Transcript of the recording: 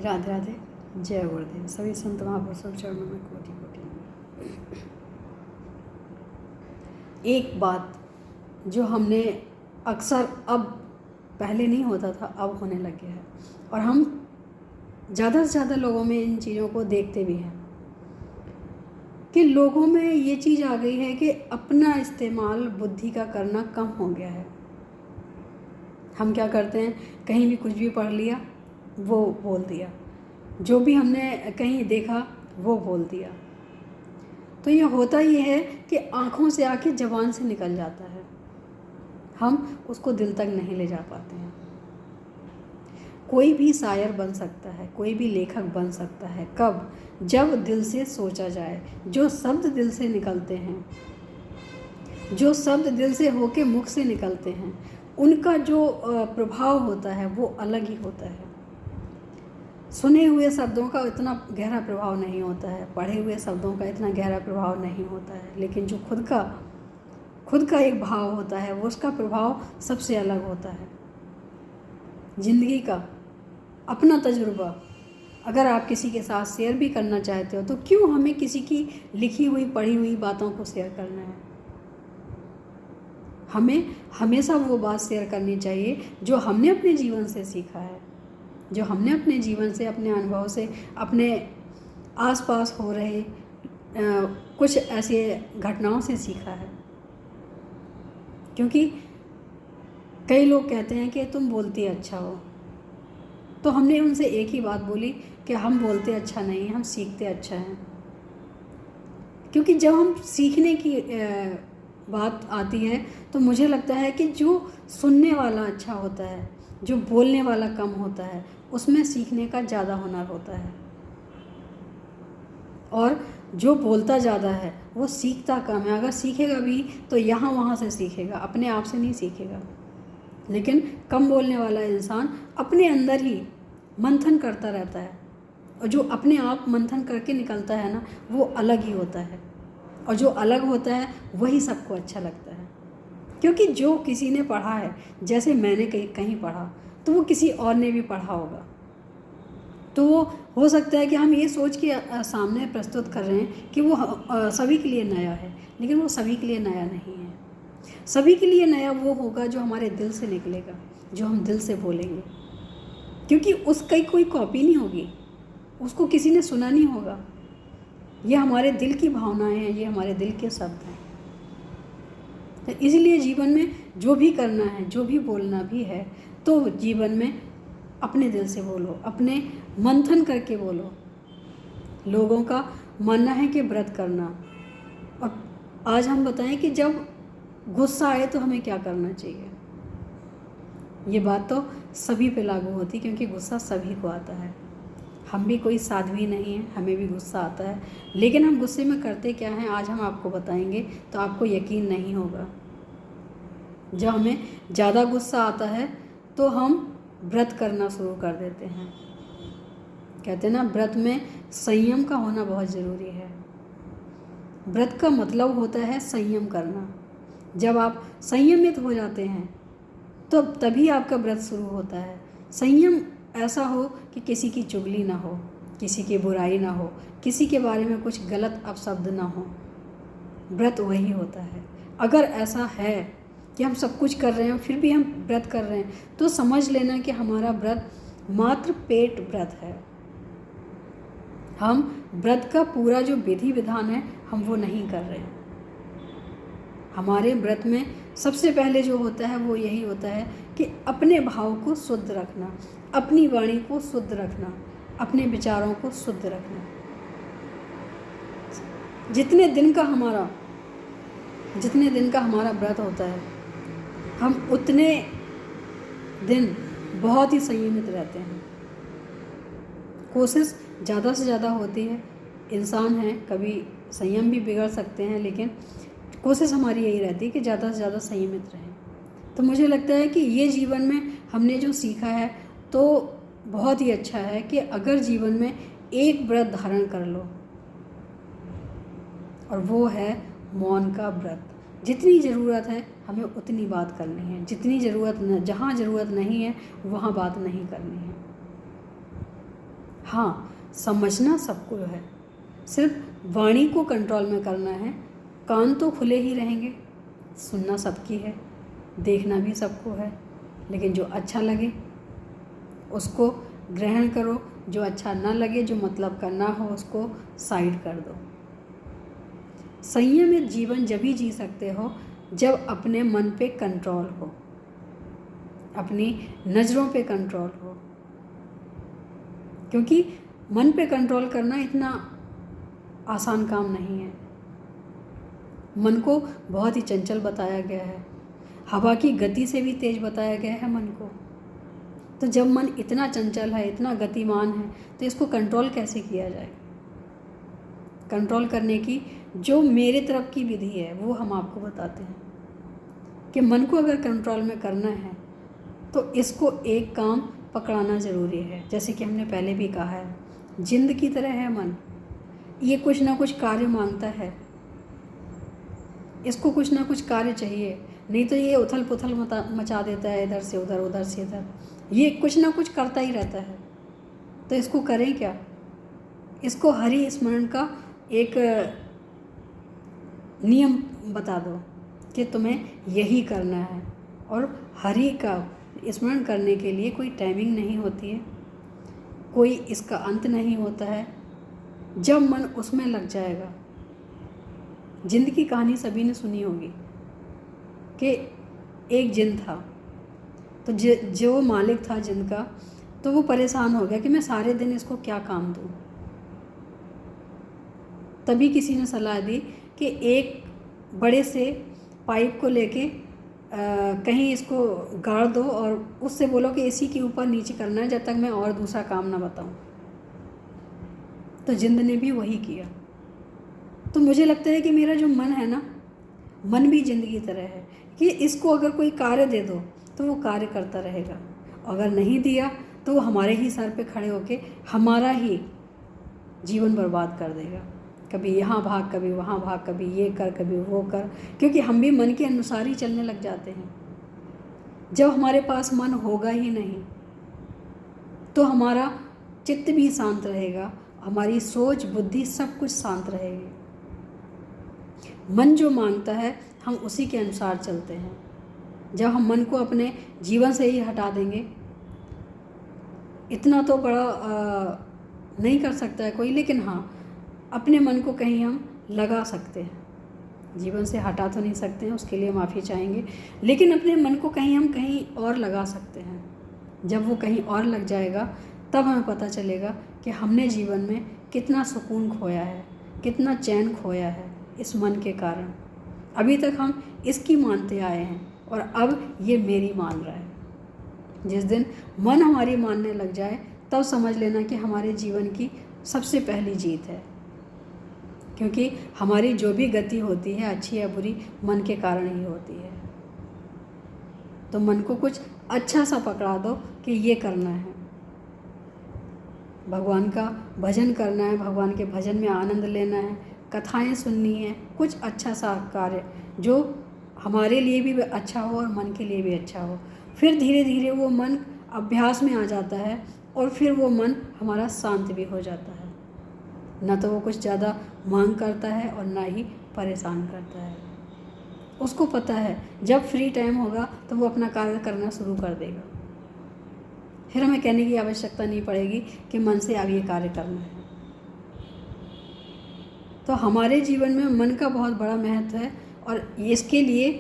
राधे राधे। जय गुरुदेव। सभी संत महापुरुषों के चरणों में कोटि कोटि। एक बात जो हमने अक्सर, अब पहले नहीं होता था, अब होने लग गया है, और हम ज़्यादा से ज़्यादा लोगों में इन चीज़ों को देखते भी हैं कि लोगों में ये चीज़ आ गई है कि अपना इस्तेमाल बुद्धि का करना कम हो गया है। हम क्या करते हैं, कहीं भी कुछ भी पढ़ लिया वो बोल दिया, जो भी हमने कहीं देखा वो बोल दिया। तो ये होता ये है कि आँखों से आके ज़बान से निकल जाता है, हम उसको दिल तक नहीं ले जा पाते हैं। कोई भी शायर बन सकता है, कोई भी लेखक बन सकता है, कब? जब दिल से सोचा जाए। जो शब्द दिल से निकलते हैं, जो शब्द दिल से होके मुख से निकलते हैं, उनका जो प्रभाव होता है वो अलग ही होता है। सुने हुए शब्दों का इतना गहरा प्रभाव नहीं होता है, पढ़े हुए शब्दों का इतना गहरा प्रभाव नहीं होता है, लेकिन जो खुद का एक भाव होता है वो, उसका प्रभाव सबसे अलग होता है। ज़िंदगी का अपना तजुर्बा अगर आप किसी के साथ शेयर भी करना चाहते हो तो क्यों हमें किसी की लिखी हुई पढ़ी हुई बातों को शेयर करना है? हमें हमेशा वो बात शेयर करनी चाहिए जो हमने अपने जीवन से सीखा है, जो हमने अपने जीवन से, अपने अनुभव से, अपने आसपास हो रहे कुछ ऐसे घटनाओं से सीखा है। क्योंकि कई लोग कहते हैं कि तुम बोलती अच्छा हो, तो हमने उनसे एक ही बात बोली कि हम बोलते अच्छा नहीं, हम सीखते अच्छा हैं। क्योंकि जब हम सीखने की बात आती है तो मुझे लगता है कि जो सुनने वाला अच्छा होता है, जो बोलने वाला कम होता है, उसमें सीखने का ज़्यादा हुनर होता है। और जो बोलता ज़्यादा है वो सीखता कम है। अगर सीखेगा भी तो यहाँ वहाँ से सीखेगा, अपने आप से नहीं सीखेगा। लेकिन कम बोलने वाला इंसान अपने अंदर ही मंथन करता रहता है, और जो अपने आप मंथन करके निकलता है ना, वो अलग ही होता है। और जो अलग होता है वही सबको अच्छा लगता है। क्योंकि जो किसी ने पढ़ा है, जैसे मैंने कहीं पढ़ा, तो वो किसी और ने भी पढ़ा होगा। तो हो सकता है कि हम ये सोच के सामने प्रस्तुत कर रहे हैं कि वो सभी के लिए नया है, लेकिन वो सभी के लिए नया नहीं है। सभी के लिए नया वो होगा जो हमारे दिल से निकलेगा, जो हम दिल से बोलेंगे। क्योंकि उसकी कोई कॉपी नहीं होगी, उसको किसी ने सुना नहीं होगा। ये हमारे दिल की भावनाएं हैं, ये हमारे दिल के शब्द हैं। तो इसलिए जीवन में जो भी करना है, जो भी बोलना भी है, तो जीवन में अपने दिल से बोलो, अपने मंथन करके बोलो। लोगों का मानना है कि व्रत करना, और आज हम बताएं कि जब गुस्सा आए तो हमें क्या करना चाहिए। ये बात तो सभी पे लागू होती, क्योंकि गुस्सा सभी को आता है। हम भी कोई साध्वी नहीं है, हमें भी गुस्सा आता है। लेकिन हम गुस्से में करते क्या हैं, आज हम आपको बताएंगे, तो आपको यकीन नहीं होगा। जब हमें ज़्यादा गुस्सा आता है तो हम व्रत करना शुरू कर देते हैं। कहते हैं ना, व्रत में संयम का होना बहुत ज़रूरी है। व्रत का मतलब होता है संयम करना। जब आप संयमित हो जाते हैं तो तभी आपका व्रत शुरू होता है। संयम ऐसा हो कि किसी की चुगली ना हो, किसी की बुराई ना हो, किसी के बारे में कुछ गलत अपशब्द ना हो। व्रत वही होता है। अगर ऐसा है कि हम सब कुछ कर रहे हैं फिर भी हम व्रत कर रहे हैं, तो समझ लेना कि हमारा व्रत मात्र पेट व्रत है। हम व्रत का पूरा जो विधि विधान है हम वो नहीं कर रहे हैं। हमारे व्रत में सबसे पहले जो होता है वो यही होता है कि अपने भाव को शुद्ध रखना, अपनी वाणी को शुद्ध रखना, अपने विचारों को शुद्ध रखना। जितने दिन का हमारा व्रत होता है, हम उतने दिन बहुत ही संयमित रहते हैं। कोशिश ज़्यादा से ज़्यादा होती है, इंसान है, कभी संयम भी बिगड़ सकते हैं, लेकिन कोशिश हमारी यही रहती है कि ज़्यादा से ज़्यादा संयमित रहें। तो मुझे लगता है कि ये जीवन में हमने जो सीखा है तो बहुत ही अच्छा है कि अगर जीवन में एक व्रत धारण कर लो, और वो है मौन का व्रत। जितनी ज़रूरत है हमें उतनी बात करनी है, जितनी ज़रूरत न, जहाँ ज़रूरत नहीं है वहाँ बात नहीं करनी है। हाँ, समझना सबको है, सिर्फ वाणी को कंट्रोल में करना है। कान तो खुले ही रहेंगे, सुनना सबकी है, देखना भी सबको है, लेकिन जो अच्छा लगे उसको ग्रहण करो, जो अच्छा ना लगे, जो मतलब का ना हो, उसको साइड कर दो। संयमित जीवन जब ही जी सकते हो जब अपने मन पे कंट्रोल हो, अपनी नज़रों पे कंट्रोल हो, क्योंकि मन पे कंट्रोल करना इतना आसान काम नहीं है। मन को बहुत ही चंचल बताया गया है, हवा की गति से भी तेज बताया गया है मन को। तो जब मन इतना चंचल है, इतना गतिमान है, तो इसको कंट्रोल कैसे किया जाए? कंट्रोल करने की जो मेरे तरफ की विधि है वो हम आपको बताते हैं कि मन को अगर कंट्रोल में करना है तो इसको एक काम पकड़ाना ज़रूरी है। जैसे कि हमने पहले भी कहा है, जिंद की तरह है मन, ये कुछ ना कुछ कार्य मांगता है, इसको कुछ ना कुछ कार्य चाहिए, नहीं तो ये उथल पुथल मचा देता है, इधर से उधर, उधर से इधर, ये कुछ ना कुछ करता ही रहता है। तो इसको करें क्या? इसको हरि स्मरण का एक नियम बता दो कि तुम्हें यही करना है। और हरि का स्मरण करने के लिए कोई टाइमिंग नहीं होती है, कोई इसका अंत नहीं होता है। जब मन उसमें लग जाएगा, जिंद की कहानी सभी ने सुनी होगी कि एक जिन था, तो जो मालिक था जिन का, तो वो परेशान हो गया कि मैं सारे दिन इसको क्या काम दूँ। तभी किसी ने सलाह दी कि एक बड़े से पाइप को लेके कहीं इसको गाड़ दो और उससे बोलो कि इसी के ऊपर नीचे करना है जब तक मैं और दूसरा काम ना बताऊं। तो जिंद ने भी वही किया। तो मुझे लगता है कि मेरा जो मन है ना, मन भी जिंद की तरह है कि इसको अगर कोई कार्य दे दो तो वो कार्य करता रहेगा, अगर नहीं दिया तो वो हमारे ही सर पे खड़े होके हमारा ही जीवन बर्बाद कर देगा। कभी यहाँ भाग, कभी वहाँ भाग, कभी ये कर, कभी वो कर, क्योंकि हम भी मन के अनुसार ही चलने लग जाते हैं। जब हमारे पास मन होगा ही नहीं तो हमारा चित्त भी शांत रहेगा, हमारी सोच बुद्धि सब कुछ शांत रहेगी। मन जो मांगता है हम उसी के अनुसार चलते हैं। जब हम मन को अपने जीवन से ही हटा देंगे, इतना तो बड़ा नहीं कर सकता है कोई, लेकिन हाँ, अपने मन को कहीं हम लगा सकते हैं। जीवन से हटा तो नहीं सकते हैं, उसके लिए माफ़ी चाहेंगे, लेकिन अपने मन को कहीं हम कहीं और लगा सकते हैं। जब वो कहीं और लग जाएगा तब हमें पता चलेगा कि हमने जीवन में कितना सुकून खोया है, कितना चैन खोया है इस मन के कारण। अभी तक हम इसकी मानते आए हैं और अब ये मेरी मान रहा है। जिस दिन मन हमारी मानने लग जाए तब समझ लेना कि हमारे जीवन की सबसे पहली जीत है, क्योंकि हमारी जो भी गति होती है, अच्छी या बुरी, मन के कारण ही होती है। तो मन को कुछ अच्छा सा पकड़ा दो कि ये करना है, भगवान का भजन करना है, भगवान के भजन में आनंद लेना है, कथाएं सुननी है, कुछ अच्छा सा कार्य जो हमारे लिए भी अच्छा हो और मन के लिए भी अच्छा हो। फिर धीरे धीरे वो मन अभ्यास में आ जाता है और फिर वो मन हमारा शांत भी हो जाता है। ना तो वो कुछ ज़्यादा मांग करता है और ना ही परेशान करता है। उसको पता है जब फ्री टाइम होगा तो वो अपना कार्य करना शुरू कर देगा। फिर हमें कहने की आवश्यकता नहीं पड़ेगी कि मन से अब ये कार्य करना है। तो हमारे जीवन में मन का बहुत बड़ा महत्व है और इसके लिए